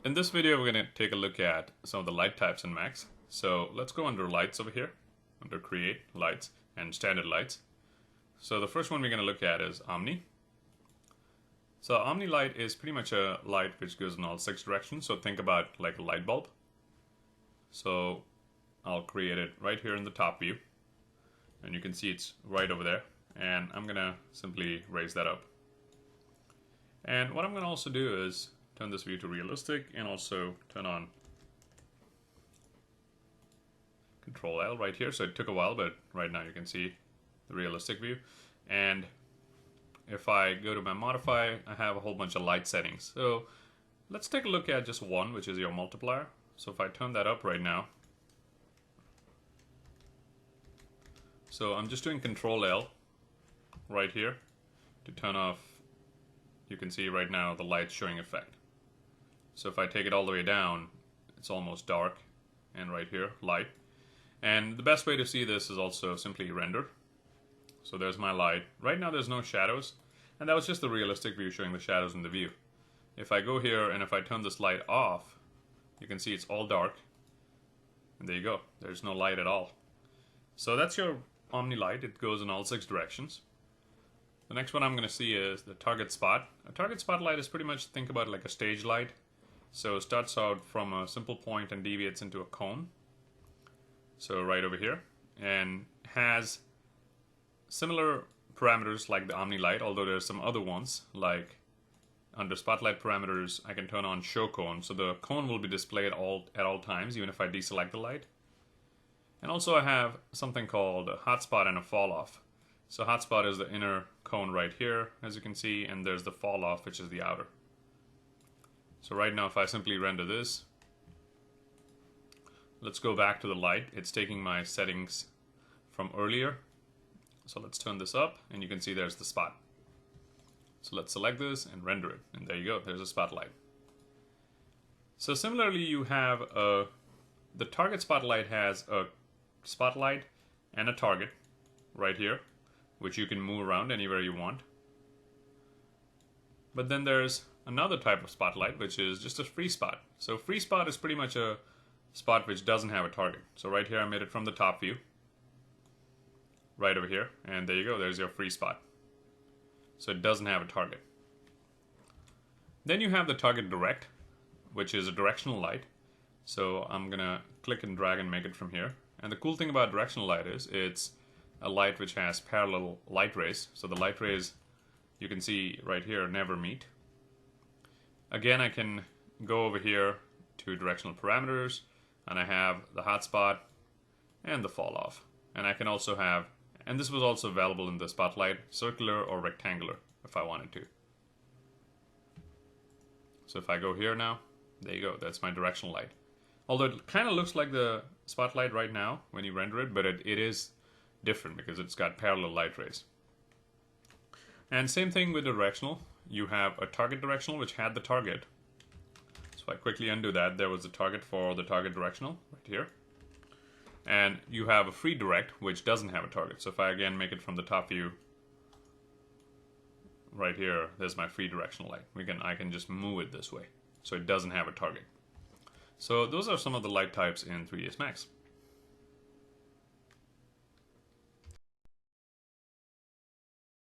In this video, we're going to take a look at some of the light types in Max. So let's go under lights over here, under create, lights, and standard lights. So the first one we're going to look at is Omni. So Omni light is pretty much a light which goes in all 6 directions. So think about like a light bulb. So I'll create it right here in the top view. And you can see it's right over there. And I'm going to simply raise that up. And what I'm going to also do is turn this view to realistic and also turn on Control L right here. So it took a while, but right now you can see the realistic view. And if I go to my modify, I have a whole bunch of light settings. So let's take a look at just one, which is your multiplier. So if I turn that up right now, so I'm just doing Control L right here to turn off. You can see right now the light's showing effect. So if I take it all the way down, it's almost dark, and right here, light. And the best way to see this is also simply render. So there's my light. Right now there's no shadows, and that was just the realistic view showing the shadows in the view. If I go here and if I turn this light off, you can see it's all dark. And there you go, there's no light at all. So that's your Omni light. It goes in all 6 directions. The next one I'm going to see is the target spot. A target spotlight is pretty much, think about it like a stage light. So it starts out from a simple point and deviates into a cone. So right over here. And has similar parameters like the Omni light, although there's some other ones. Like under spotlight parameters, I can turn on show cone. So the cone will be displayed at all times, even if I deselect the light. And also I have something called a hotspot and a fall off. So hotspot is the inner cone right here, as you can see, and there's the fall off, which is the outer. So right now, if I simply render this, let's go back to the light. It's taking my settings from earlier. So let's turn this up, and you can see there's the spot. So let's select this and render it, and there you go, there's a spotlight. So similarly, you have the target spotlight has a spotlight and a target right here, which you can move around anywhere you want. But then there's another type of spotlight, which is just a free spot. So free spot is pretty much a spot which doesn't have a target. So right here I made it from the top view, right over here, and there you go, there's your free spot. So it doesn't have a target. Then you have the target direct, which is a directional light. So I'm gonna click and drag and make it from here. And the cool thing about directional light is it's a light which has parallel light rays. So the light rays, you can see right here, never meet. Again, I can go over here to directional parameters, and I have the hotspot and the fall off. And I can also have, and this was also available in the spotlight, circular or rectangular if I wanted to. So if I go here now, there you go, that's my directional light. Although it kind of looks like the spotlight right now when you render it, but it is different because it's got parallel light rays. And same thing with the directional. You have a target directional which had the target. So if I quickly undo that, there was the target for the target directional right here. And you have a free direct which doesn't have a target. So if I again make it from the top view, right here, there's my free directional light. I can just move it this way. So it doesn't have a target. So those are some of the light types in 3ds Max.